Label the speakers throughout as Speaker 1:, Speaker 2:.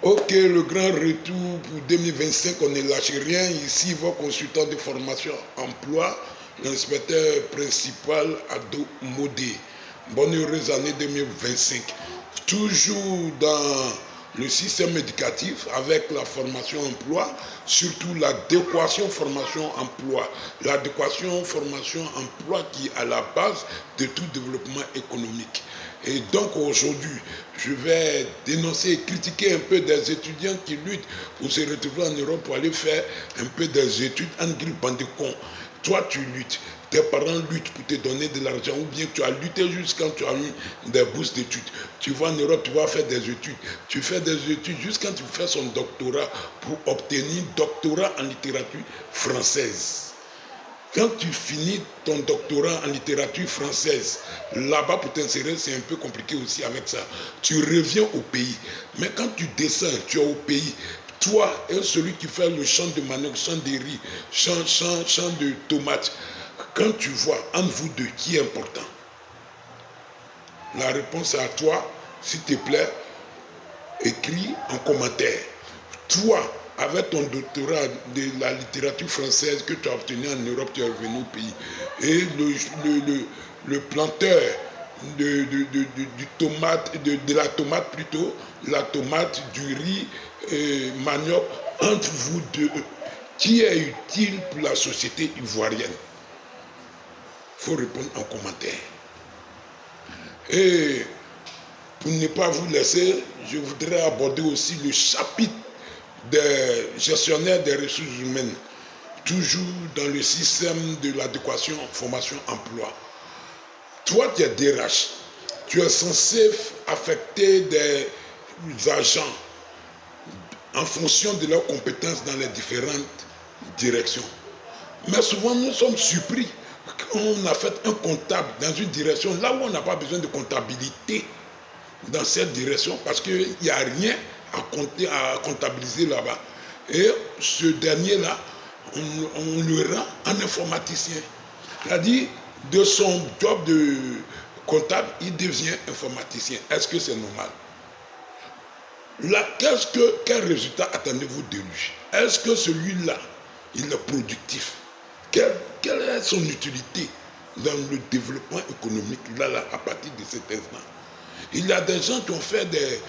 Speaker 1: Ok, le grand retour pour 2025, on ne lâche rien. Ici, vos consultants de formation emploi, l'inspecteur principal Ado Modé. Bonne heureuse année 2025. Toujours dans le système éducatif avec la formation emploi, surtout l'adéquation formation emploi. L'adéquation formation emploi qui est à la base de tout développement économique. Et donc aujourd'hui, je vais dénoncer et critiquer un peu des étudiants qui luttent pour se retrouver en Europe pour aller faire un peu des études en grippe bande de cons. Toi, tu luttes, tes parents luttent pour te donner de l'argent ou bien tu as lutté jusqu'à quand tu as eu des bourses d'études. Tu vas en Europe, tu vas faire des études. Tu fais des études jusqu'à quand tu fais son doctorat pour obtenir doctorat en littérature française. Quand tu finis ton doctorat en littérature française, là-bas pour t'insérer, c'est un peu compliqué aussi avec ça. Tu reviens au pays. Mais quand tu descends, tu es au pays. Toi et celui qui fait le champ de manioc, champ de riz, champ de tomates, quand tu vois entre vous deux qui est important, la réponse est à toi, s'il te plaît, écris en commentaire. Toi, avec ton doctorat de la littérature française que tu as obtenu en Europe, tu es revenu au pays. Et le planteur du tomate, de la tomate plutôt, la tomate, du riz, manioc, entre vous deux, qui est utile pour la société ivoirienne? Il faut répondre en commentaire. Et pour ne pas vous laisser, je voudrais aborder aussi le chapitre des gestionnaires des ressources humaines, toujours dans le système de l'adéquation formation-emploi. Toi, tu es DRH, tu es censé affecter des agents en fonction de leurs compétences dans les différentes directions. Mais souvent, nous sommes surpris quand on affecte un comptable dans une direction, là où on n'a pas besoin de comptabilité dans cette direction, parce qu'il n'y a rien à comptabiliser là-bas. Et ce dernier-là, on le rend un informaticien. C'est-à-dire, de son job de comptable, il devient informaticien. Est-ce que c'est normal? Là, quel résultat attendez-vous de lui? Est-ce que celui-là, il est productif? Quelle est son utilité dans le développement économique là, à partir de cet instant? Il y a des gens qui ont fait des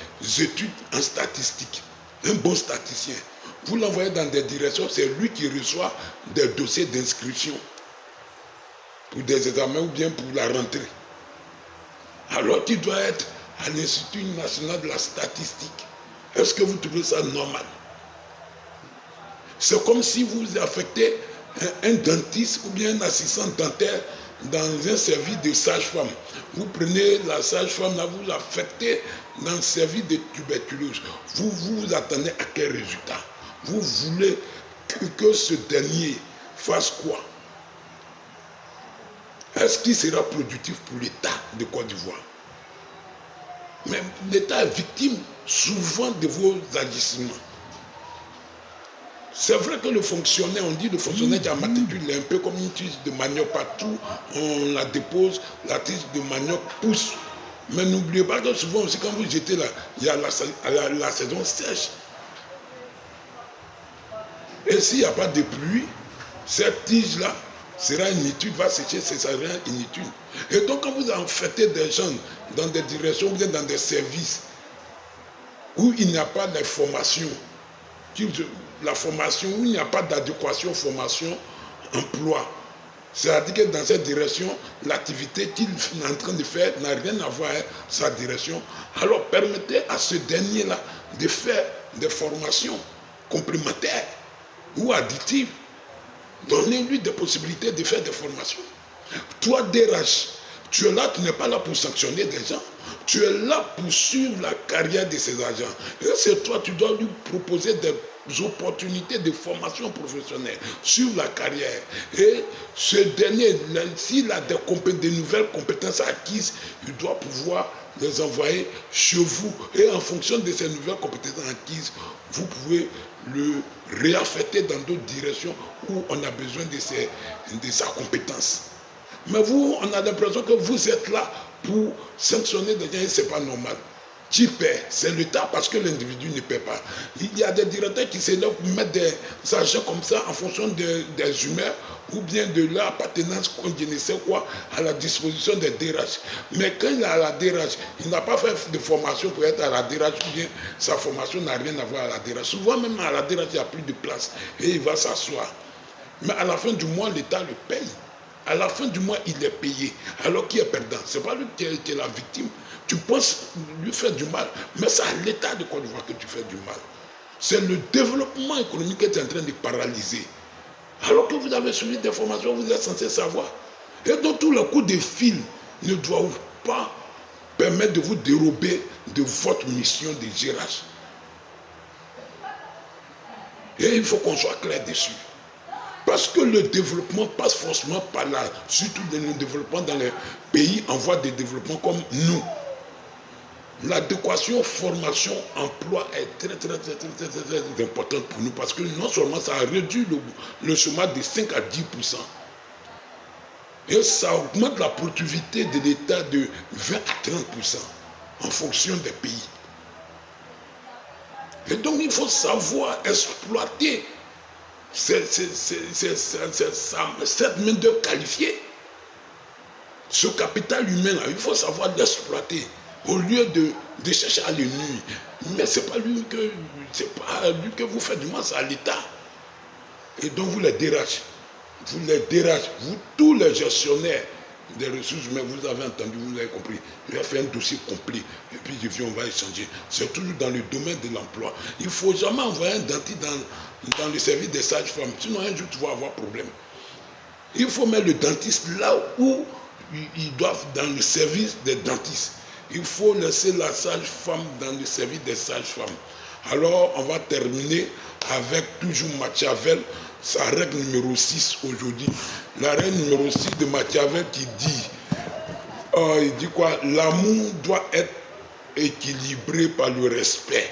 Speaker 1: études en statistique. Un bon statisticien. Vous l'envoyez dans des directions, c'est lui qui reçoit des dossiers d'inscription pour des examens ou bien pour la rentrée. Alors qu'il doit être à l'Institut national de la statistique. Est-ce que vous trouvez ça normal? C'est comme si vous affectez un dentiste ou bien un assistant dentaire dans un service de sage-femme. Vous prenez la sage-femme, là, vous l'affectez dans le service de tuberculose. Vous attendez à quel résultat? Vous voulez que ce dernier fasse quoi? Est-ce qu'il sera productif pour l'État de Côte d'Ivoire? Mais l'État est victime souvent de vos agissements. C'est vrai que le fonctionnaire, on dit le fonctionnaire qui a matricule, il est un peu comme une tige de manioc partout, on la dépose, la tige de manioc pousse. Mais n'oubliez pas que souvent aussi quand vous jetez là, il y a la saison sèche. Et s'il n'y a pas de pluie, cette tige-là sera inutile, va sécher, ce sera inutile. Et donc quand vous affectez des gens dans des directions ou dans des services où il n'y a pas de formation, la formation, où il n'y a pas d'adéquation formation-emploi. C'est-à-dire que dans cette direction, l'activité qu'il est en train de faire n'a rien à voir avec sa direction. Alors permettez à ce dernier-là de faire des formations complémentaires ou additives. Donnez-lui des possibilités de faire des formations. Toi, DRH, tu es là, tu n'es pas là pour sanctionner des gens. Tu es là pour suivre la carrière de ces agents. Et c'est toi, tu dois lui proposer des opportunités de formation professionnelle sur la carrière. Et ce dernier, s'il a des nouvelles compétences acquises, il doit pouvoir les envoyer chez vous. Et en fonction de ces nouvelles compétences acquises, vous pouvez le réaffecter dans d'autres directions où on a besoin de sa compétence. Mais vous, on a l'impression que vous êtes là pour sanctionner des gens et ce n'est pas normal. Qui paie? C'est l'État parce que l'individu ne paie pas. Il y a des directeurs qui s'élèvent pour mettre des agents comme ça en fonction des humeurs ou bien de leur appartenance, comme je ne sais quoi, à la disposition des DRH. Mais quand il est à la DRH, il n'a pas fait de formation pour être à la DRH ou bien sa formation n'a rien à voir à la DRH. Souvent même à la DRH, il n'y a plus de place et il va s'asseoir. Mais à la fin du mois, l'État le paye. À la fin du mois, il est payé. Alors qui est perdant? Ce n'est pas lui qui est la victime. Tu penses lui faire du mal, mais c'est à l'État de Côte d'Ivoire que tu fais du mal. C'est le développement économique qui est en train de paralyser. Alors que vous avez suivi des formations, vous êtes censé savoir. Et donc tous les coups de fil ne doivent pas permettre de vous dérober de votre mission de gérage. Et il faut qu'on soit clair dessus. Parce que le développement passe forcément par là, surtout le développement dans les pays en voie de développement comme nous. L'adéquation formation-emploi est très importante pour nous parce que non seulement ça a réduit le chômage de 5 à 10%, et ça augmente la productivité de l'État de 20 à 30% en fonction des pays. Et donc il faut savoir exploiter cette main-d'œuvre qualifiée. Ce capital humain, là, il faut savoir l'exploiter. Au lieu de chercher à le nuire. Mais ce n'est pas lui que vous faites du mal, c'est à l'État. Et donc vous les DRH, vous tous les gestionnaires des ressources humaines, vous avez entendu, vous avez compris. Je vais faire un dossier complet. Et puis je viens, on va échanger. C'est toujours dans le domaine de l'emploi. Il ne faut jamais envoyer un dentiste dans le service des sages-femmes. Sinon un jour tu vas avoir problème. Il faut mettre le dentiste là où ils doivent, dans le service des dentistes. Il faut laisser la sage-femme dans le service des sages-femmes. Alors, on va terminer avec toujours Machiavel, sa règle numéro 6 aujourd'hui. La règle numéro 6 de Machiavel qui dit, il dit quoi? L'amour doit être équilibré par le respect.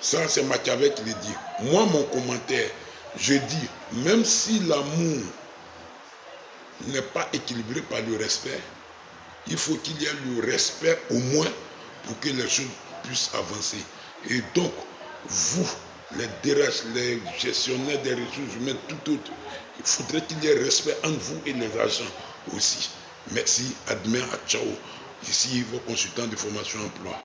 Speaker 1: Ça, c'est Machiavel qui le dit. Moi, mon commentaire, je dis, même si l'amour n'est pas équilibré par le respect, il faut qu'il y ait le respect au moins pour que les choses puissent avancer. Et donc, vous, les DRH, les gestionnaires des ressources humaines, tout autre, il faudrait qu'il y ait respect entre vous et les agents aussi. Merci, à demain, à ciao. Ici, vos consultants de formation emploi.